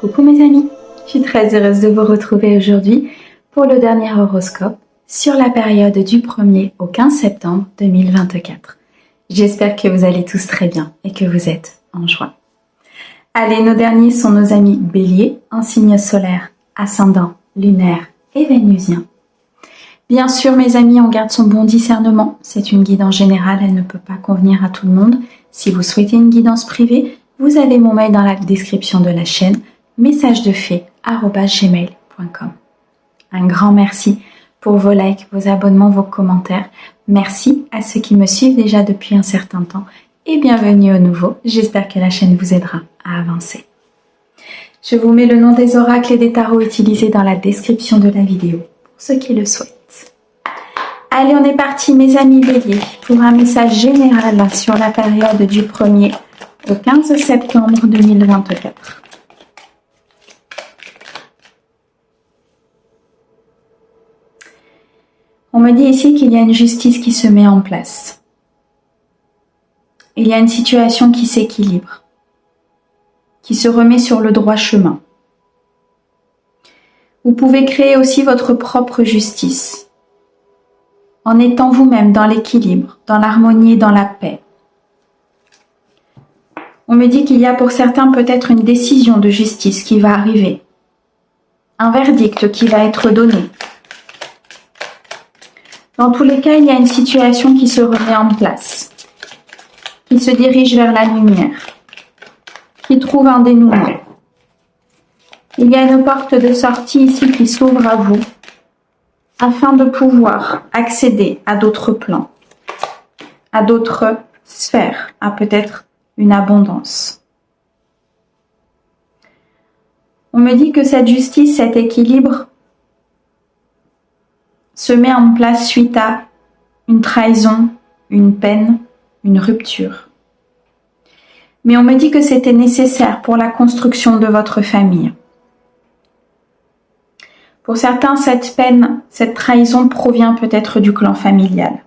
Coucou mes amis, je suis très heureuse de vous retrouver aujourd'hui pour le dernier horoscope sur la période du 1er au 15 septembre 2024. J'espère que vous allez tous très bien et que vous êtes en joie. Allez, nos derniers sont nos amis Bélier, en signe solaire, ascendant, lunaire et vénusien. Bien sûr mes amis, on garde son bon discernement, c'est une guidance générale, elle ne peut pas convenir à tout le monde. Si vous souhaitez une guidance privée, vous avez mon mail dans la description de la chaîne, messagesdefée@gmail.com. Un grand merci pour vos likes, vos abonnements, vos commentaires. Merci à ceux qui me suivent déjà depuis un certain temps et bienvenue aux nouveaux. J'espère que la chaîne vous aidera à avancer. Je vous mets le nom des oracles et des tarots utilisés dans la description de la vidéo pour ceux qui le souhaitent. Allez, on est parti mes amis Bélier pour un message général sur la période du 1er au 15 septembre 2024. On me dit ici qu'il y a une justice qui se met en place. Il y a une situation qui s'équilibre, qui se remet sur le droit chemin. Vous pouvez créer aussi votre propre justice, en étant vous-même dans l'équilibre, dans l'harmonie et dans la paix. On me dit qu'il y a pour certains peut-être une décision de justice qui va arriver, un verdict qui va être donné. Dans tous les cas, il y a une situation qui se remet en place, qui se dirige vers la lumière, qui trouve un dénouement. Il y a une porte de sortie ici qui s'ouvre à vous, afin de pouvoir accéder à d'autres plans, à d'autres sphères, à peut-être une abondance. On me dit que cette justice, cet équilibre se met en place suite à une trahison, une peine, une rupture. Mais on me dit que c'était nécessaire pour la construction de votre famille. Pour certains, cette peine, cette trahison provient peut-être du clan familial.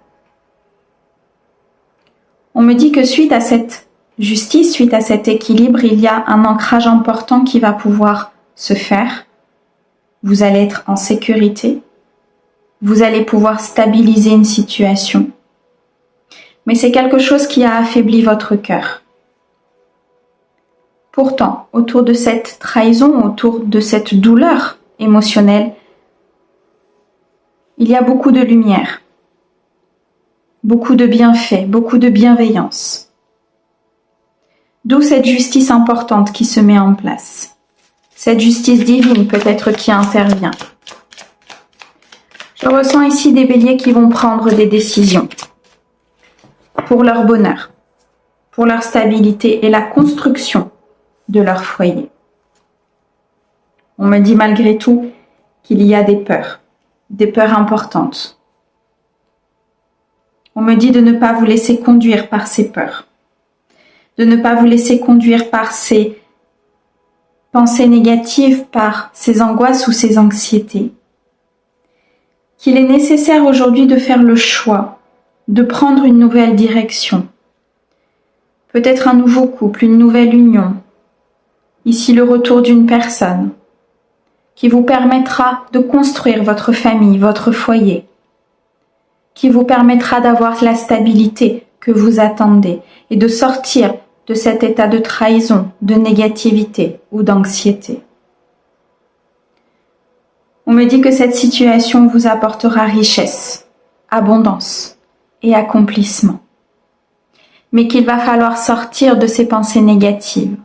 On me dit que suite à cette justice, suite à cet équilibre, il y a un ancrage important qui va pouvoir se faire. Vous allez être en sécurité. Vous allez pouvoir stabiliser une situation. Mais c'est quelque chose qui a affaibli votre cœur. Pourtant, autour de cette trahison, autour de cette douleur émotionnelle, il y a beaucoup de lumière, beaucoup de bienfaits, beaucoup de bienveillance. D'où cette justice importante qui se met en place. Cette justice divine peut-être qui intervient. Je ressens ici des béliers qui vont prendre des décisions pour leur bonheur, pour leur stabilité et la construction de leur foyer. On me dit malgré tout qu'il y a des peurs importantes. On me dit de ne pas vous laisser conduire par ces peurs, de ne pas vous laisser conduire par ces pensées négatives, par ces angoisses ou ces anxiétés. Qu'il est nécessaire aujourd'hui de faire le choix, de prendre une nouvelle direction. Peut-être un nouveau couple, une nouvelle union. Ici le retour d'une personne qui vous permettra de construire votre famille, votre foyer, qui vous permettra d'avoir la stabilité que vous attendez et de sortir de cet état de trahison, de négativité ou d'anxiété. On me dit que cette situation vous apportera richesse, abondance et accomplissement, mais qu'il va falloir sortir de ces pensées négatives,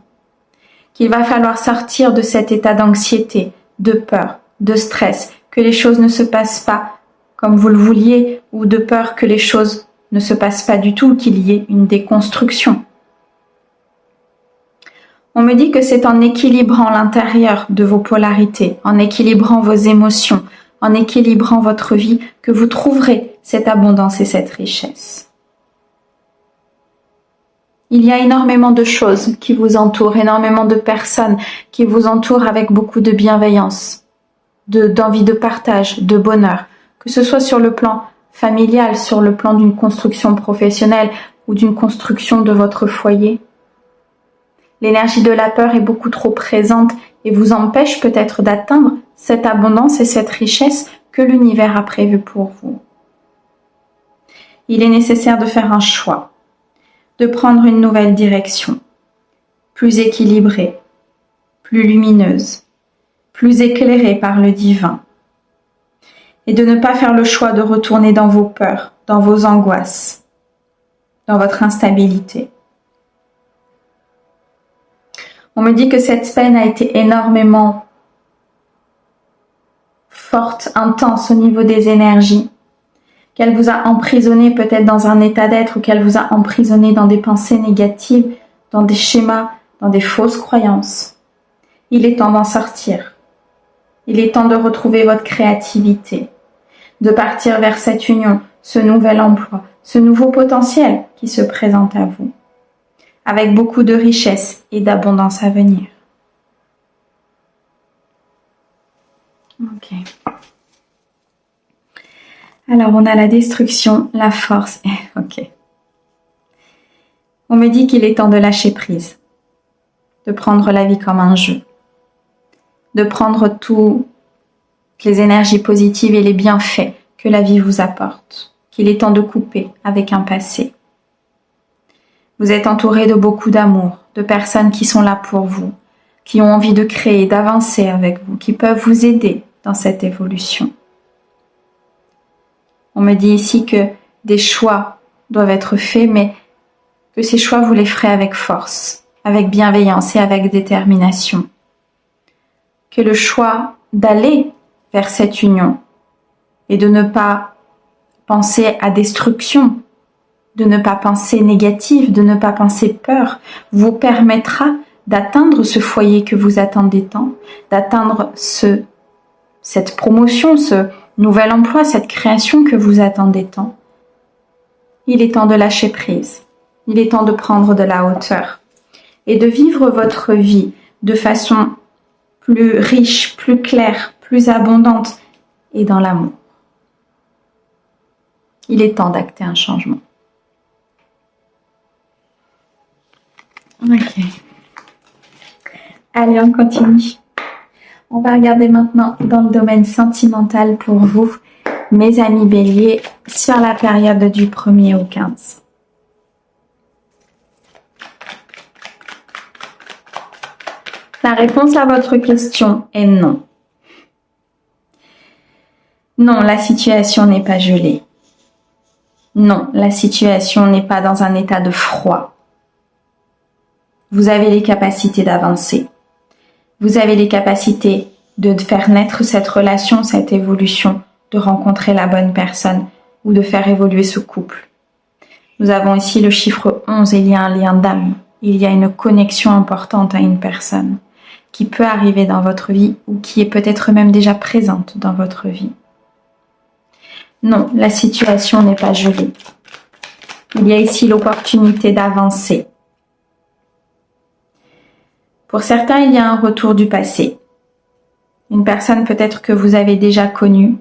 qu'il va falloir sortir de cet état d'anxiété, de peur, de stress, que les choses ne se passent pas comme vous le vouliez, ou de peur que les choses ne se passent pas du tout, qu'il y ait une déconstruction. On me dit que c'est en équilibrant l'intérieur de vos polarités, en équilibrant vos émotions, en équilibrant votre vie, que vous trouverez cette abondance et cette richesse. Il y a énormément de choses qui vous entourent, énormément de personnes qui vous entourent avec beaucoup de bienveillance, d'envie de partage, de bonheur, que ce soit sur le plan familial, sur le plan d'une construction professionnelle ou d'une construction de votre foyer. L'énergie de la peur est beaucoup trop présente et vous empêche peut-être d'atteindre cette abondance et cette richesse que l'univers a prévue pour vous. Il est nécessaire de faire un choix, de prendre une nouvelle direction, plus équilibrée, plus lumineuse, plus éclairée par le divin, et de ne pas faire le choix de retourner dans vos peurs, dans vos angoisses, dans votre instabilité. On me dit que cette peine a été énormément forte, intense au niveau des énergies, qu'elle vous a emprisonné peut-être dans un état d'être ou qu'elle vous a emprisonné dans des pensées négatives, dans des schémas, dans des fausses croyances. Il est temps d'en sortir. Il est temps de retrouver votre créativité, de partir vers cette union, ce nouvel emploi, ce nouveau potentiel qui se présente à vous, avec beaucoup de richesse et d'abondance à venir. Ok. Alors, on a la destruction, la force. Ok. On me dit qu'il est temps de lâcher prise, de prendre la vie comme un jeu, de prendre toutes les énergies positives et les bienfaits que la vie vous apporte, qu'il est temps de couper avec un passé. Vous êtes entouré de beaucoup d'amour, de personnes qui sont là pour vous, qui ont envie de créer, d'avancer avec vous, qui peuvent vous aider dans cette évolution. On me dit ici que des choix doivent être faits, mais que ces choix, vous les ferez avec force, avec bienveillance et avec détermination. Que le choix d'aller vers cette union et de ne pas penser à destruction, de ne pas penser négatif, de ne pas penser peur, vous permettra d'atteindre ce foyer que vous attendez tant, d'atteindre cette promotion, ce nouvel emploi, cette création que vous attendez tant. Il est temps de lâcher prise. Il est temps de prendre de la hauteur et de vivre votre vie de façon plus riche, plus claire, plus abondante et dans l'amour. Il est temps d'acter un changement. Ok. Allez, on continue. On va regarder maintenant dans le domaine sentimental pour vous, mes amis béliers, sur la période du 1er au 15. La réponse à votre question est non. Non, la situation n'est pas gelée. Non, la situation n'est pas dans un état de froid. Vous avez les capacités d'avancer. Vous avez les capacités de faire naître cette relation, cette évolution, de rencontrer la bonne personne ou de faire évoluer ce couple. Nous avons ici le chiffre 11, il y a un lien d'âme. Il y a une connexion importante à une personne qui peut arriver dans votre vie ou qui est peut-être même déjà présente dans votre vie. Non, la situation n'est pas gelée. Il y a ici l'opportunité d'avancer. Pour certains, il y a un retour du passé. Une personne peut-être que vous avez déjà connue,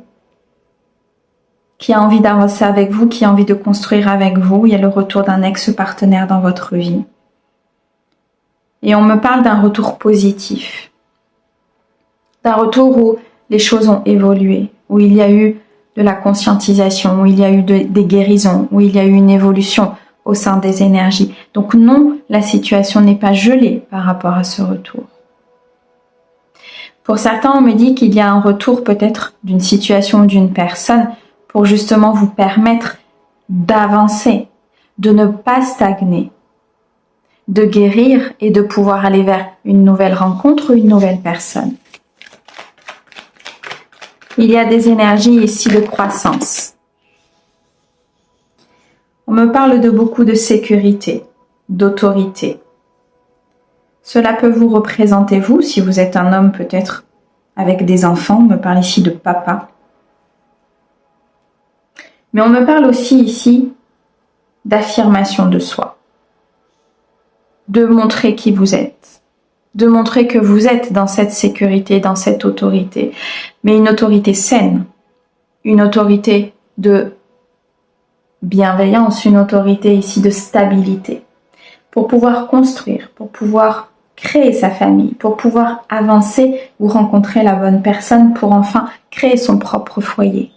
qui a envie d'avancer avec vous, qui a envie de construire avec vous. Il y a le retour d'un ex-partenaire dans votre vie. Et on me parle d'un retour positif. D'un retour où les choses ont évolué, où il y a eu de la conscientisation, où il y a eu des guérisons, où il y a eu une évolution au sein des énergies. Donc non, la situation n'est pas gelée par rapport à ce retour. Pour certains, on me dit qu'il y a un retour peut-être d'une situation ou d'une personne pour justement vous permettre d'avancer, de ne pas stagner, de guérir et de pouvoir aller vers une nouvelle rencontre ou une nouvelle personne. Il y a des énergies ici de croissance. On me parle de beaucoup de sécurité, d'autorité. Cela peut vous représenter vous, si vous êtes un homme peut-être avec des enfants, on me parle ici de papa. Mais on me parle aussi ici d'affirmation de soi, de montrer qui vous êtes, de montrer que vous êtes dans cette sécurité, dans cette autorité, mais une autorité saine, une autorité de bienveillance, une autorité ici de stabilité, pour pouvoir construire, pour pouvoir créer sa famille, pour pouvoir avancer ou rencontrer la bonne personne pour enfin créer son propre foyer.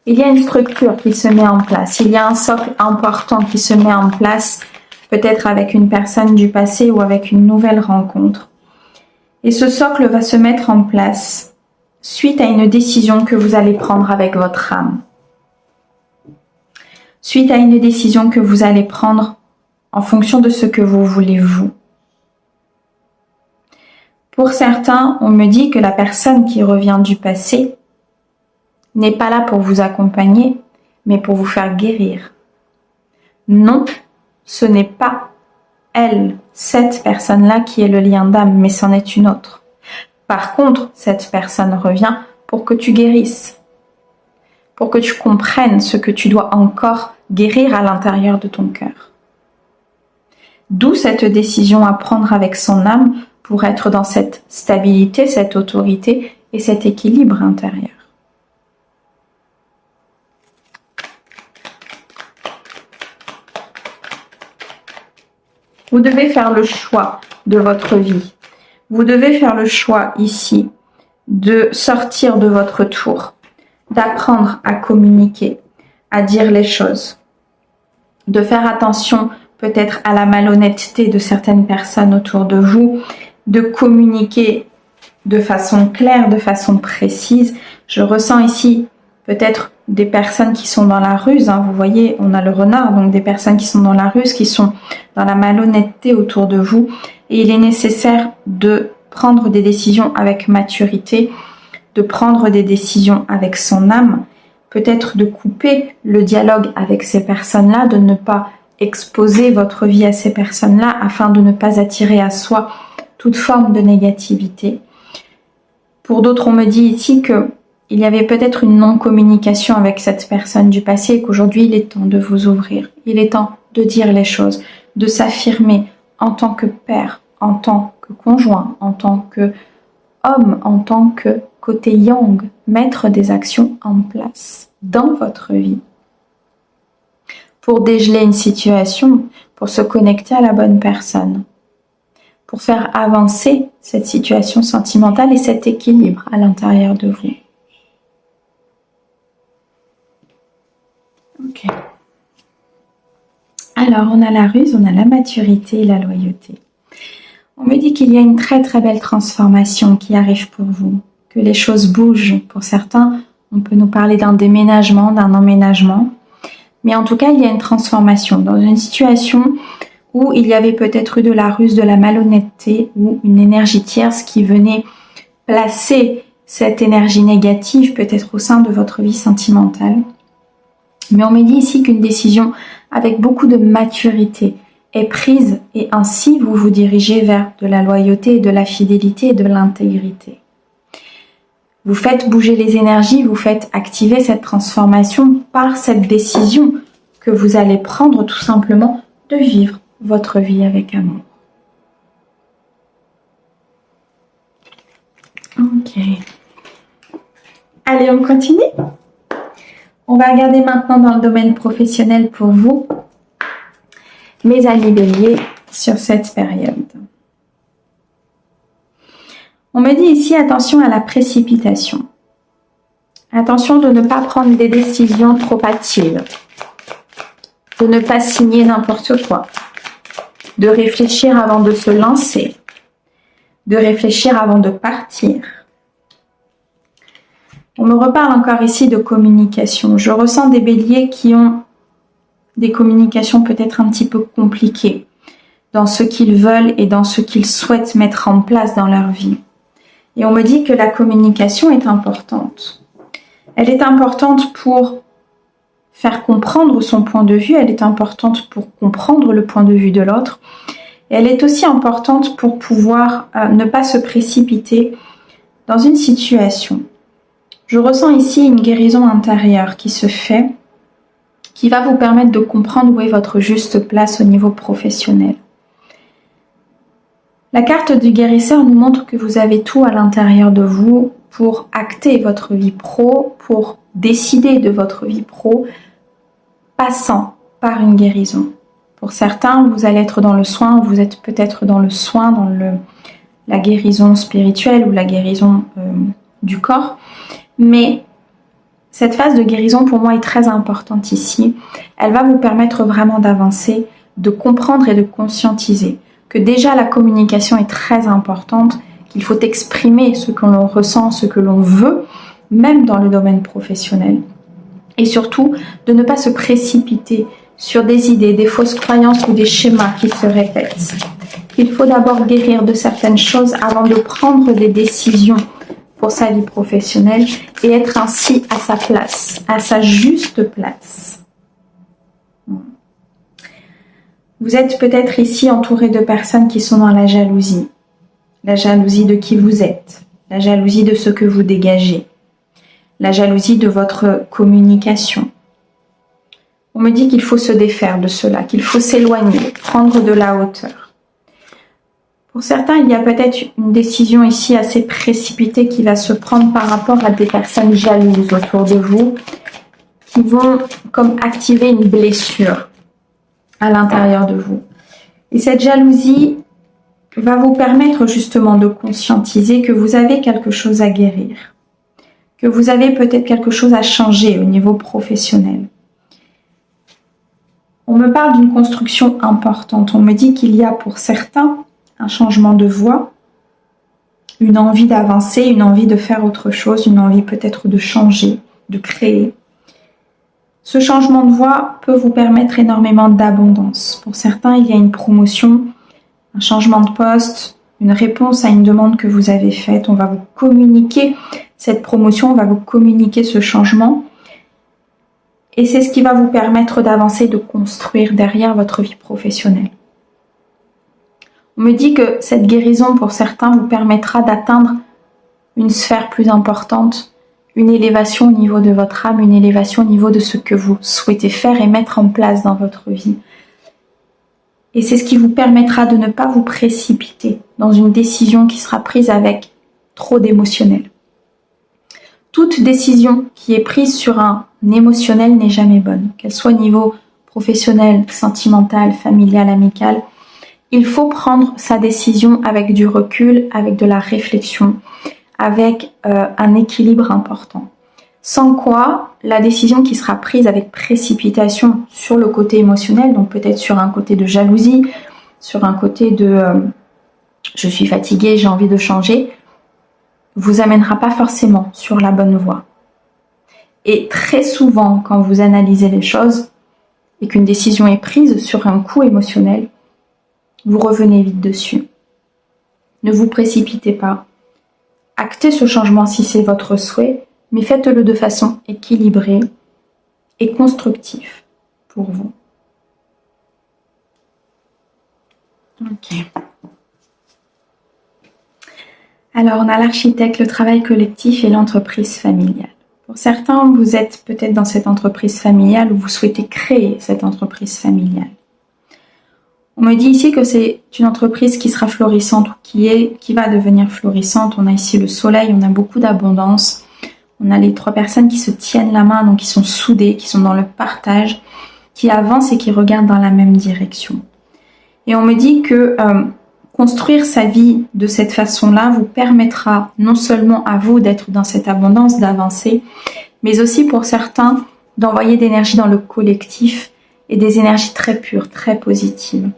Il y a une structure qui se met en place, il y a un socle important qui se met en place, peut-être avec une personne du passé ou avec une nouvelle rencontre. Et ce socle va se mettre en place suite à une décision que vous allez prendre avec votre âme. Suite à une décision que vous allez prendre en fonction de ce que vous voulez vous. Pour certains, on me dit que la personne qui revient du passé n'est pas là pour vous accompagner, mais pour vous faire guérir. Non, ce n'est pas elle, cette personne-là qui est le lien d'âme, mais c'en est une autre. Par contre, cette personne revient pour que tu guérisses, pour que tu comprennes ce que tu dois encore guérir à l'intérieur de ton cœur. D'où cette décision à prendre avec son âme pour être dans cette stabilité, cette autorité et cet équilibre intérieur. Vous devez faire le choix de votre vie. Vous devez faire le choix ici de sortir de votre tour, d'apprendre à communiquer, à dire les choses, de faire attention peut-être à la malhonnêteté de certaines personnes autour de vous, de communiquer de façon claire, de façon précise. Je ressens ici peut-être des personnes qui sont dans la ruse, hein. Vous voyez, on a le renard, donc des personnes qui sont dans la ruse, qui sont dans la malhonnêteté autour de vous. Et il est nécessaire de prendre des décisions avec maturité, de prendre des décisions avec son âme, peut-être de couper le dialogue avec ces personnes-là, de ne pas exposer votre vie à ces personnes-là afin de ne pas attirer à soi toute forme de négativité. Pour d'autres, on me dit ici que il y avait peut-être une non-communication avec cette personne du passé et qu'aujourd'hui, il est temps de vous ouvrir. Il est temps de dire les choses, de s'affirmer en tant que père, en tant que conjoint, en tant que homme, en tant que côté yang, mettre des actions en place dans votre vie pour dégeler une situation, pour se connecter à la bonne personne, pour faire avancer cette situation sentimentale et cet équilibre à l'intérieur de vous. Ok. Alors, on a la ruse, on a la maturité et la loyauté. On me dit qu'il y a une très très belle transformation qui arrive pour vous, que les choses bougent. Pour certains, on peut nous parler d'un déménagement, d'un emménagement. Mais en tout cas, il y a une transformation dans une situation où il y avait peut-être eu de la ruse, de la malhonnêteté ou une énergie tierce qui venait placer cette énergie négative peut-être au sein de votre vie sentimentale. Mais on me dit ici qu'une décision avec beaucoup de maturité est prise et ainsi vous vous dirigez vers de la loyauté, de la fidélité et de l'intégrité. Vous faites bouger les énergies, vous faites activer cette transformation par cette décision que vous allez prendre tout simplement de vivre votre vie avec amour. Ok. Allez, on continue. On va regarder maintenant dans le domaine professionnel pour vous, mes amis béliers, sur cette période. On me dit ici, attention à la précipitation. Attention de ne pas prendre des décisions trop hâtives. De ne pas signer n'importe quoi. De réfléchir avant de se lancer. De réfléchir avant de partir. On me reparle encore ici de communication. Je ressens des béliers qui ont des communications peut-être un petit peu compliquées dans ce qu'ils veulent et dans ce qu'ils souhaitent mettre en place dans leur vie. Et on me dit que la communication est importante. Elle est importante pour faire comprendre son point de vue, elle est importante pour comprendre le point de vue de l'autre. Et elle est aussi importante pour pouvoir ne pas se précipiter dans une situation. Je ressens ici une guérison intérieure qui se fait, qui va vous permettre de comprendre où est votre juste place au niveau professionnel. La carte du guérisseur nous montre que vous avez tout à l'intérieur de vous pour acter votre vie pro, pour décider de votre vie pro, passant par une guérison. Pour certains, vous allez être dans le soin, vous êtes peut-être dans le soin, dans la guérison spirituelle ou la guérison du corps. Mais cette phase de guérison, pour moi, est très importante ici. Elle va vous permettre vraiment d'avancer, de comprendre et de conscientiser que déjà la communication est très importante, qu'il faut exprimer ce que l'on ressent, ce que l'on veut, même dans le domaine professionnel. Et surtout, de ne pas se précipiter sur des idées, des fausses croyances ou des schémas qui se répètent. Il faut d'abord guérir de certaines choses avant de prendre des décisions pour sa vie professionnelle et être ainsi à sa place, à sa juste place. Vous êtes peut-être ici entouré de personnes qui sont dans la jalousie de qui vous êtes, la jalousie de ce que vous dégagez, la jalousie de votre communication. On me dit qu'il faut se défaire de cela, qu'il faut s'éloigner, prendre de la hauteur. Pour certains, il y a peut-être une décision ici assez précipitée qui va se prendre par rapport à des personnes jalouses autour de vous, qui vont comme activer une blessure à l'intérieur de vous. Et cette jalousie va vous permettre justement de conscientiser que vous avez quelque chose à guérir, que vous avez peut-être quelque chose à changer au niveau professionnel. On me parle d'une construction importante. On me dit qu'il y a pour certains un changement de voie, une envie d'avancer, une envie de faire autre chose, une envie peut-être de changer, de créer. Ce changement de voie peut vous permettre énormément d'abondance. Pour certains, il y a une promotion, un changement de poste, une réponse à une demande que vous avez faite. On va vous communiquer cette promotion, on va vous communiquer ce changement. Et c'est ce qui va vous permettre d'avancer, de construire derrière votre vie professionnelle. On me dit que cette guérison, pour certains, vous permettra d'atteindre une sphère plus importante, une élévation au niveau de votre âme, une élévation au niveau de ce que vous souhaitez faire et mettre en place dans votre vie. Et c'est ce qui vous permettra de ne pas vous précipiter dans une décision qui sera prise avec trop d'émotionnel. Toute décision qui est prise sur un émotionnel n'est jamais bonne, qu'elle soit au niveau professionnel, sentimental, familial, amical. Il faut prendre sa décision avec du recul, avec de la réflexion, avec un équilibre important. Sans quoi, la décision qui sera prise avec précipitation sur le côté émotionnel, donc peut-être sur un côté de jalousie, sur un côté de je suis fatiguée, j'ai envie de changer, vous amènera pas forcément sur la bonne voie. Et très souvent, quand vous analysez les choses et qu'une décision est prise sur un coup émotionnel, vous revenez vite dessus. Ne vous précipitez pas. Actez ce changement si c'est votre souhait, mais faites-le de façon équilibrée et constructive pour vous. Ok. Alors, on a l'architecte, le travail collectif et l'entreprise familiale. Pour certains, vous êtes peut-être dans cette entreprise familiale ou vous souhaitez créer cette entreprise familiale. On me dit ici que c'est une entreprise qui sera florissante ou qui va devenir florissante. On a ici le soleil, on a beaucoup d'abondance. On a les trois personnes qui se tiennent la main, donc qui sont soudées, qui sont dans le partage, qui avancent et qui regardent dans la même direction. Et on me dit que construire sa vie de cette façon-là vous permettra non seulement à vous d'être dans cette abondance, d'avancer, mais aussi pour certains d'envoyer d'énergie dans le collectif et des énergies très pures, très positives.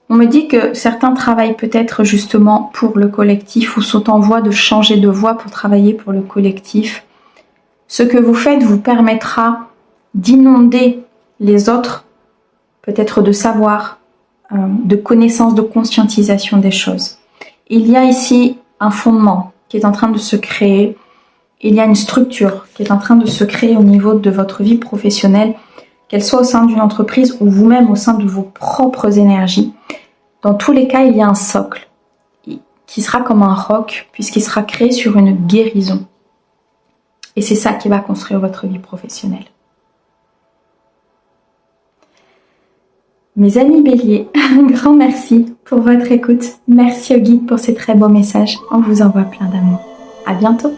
On me dit que certains travaillent peut-être justement pour le collectif ou sont en voie de changer de voie pour travailler pour le collectif. Ce que vous faites vous permettra d'inonder les autres, peut-être de savoir, de connaissance, de conscientisation des choses. Il y a ici un fondement qui est en train de se créer. Il y a une structure qui est en train de se créer au niveau de votre vie professionnelle, qu'elle soit au sein d'une entreprise ou vous-même au sein de vos propres énergies. Dans tous les cas, il y a un socle qui sera comme un roc puisqu'il sera créé sur une guérison. Et c'est ça qui va construire votre vie professionnelle. Mes amis béliers, un grand merci pour votre écoute. Merci au guide pour ces très beaux messages. On vous envoie plein d'amour. À bientôt.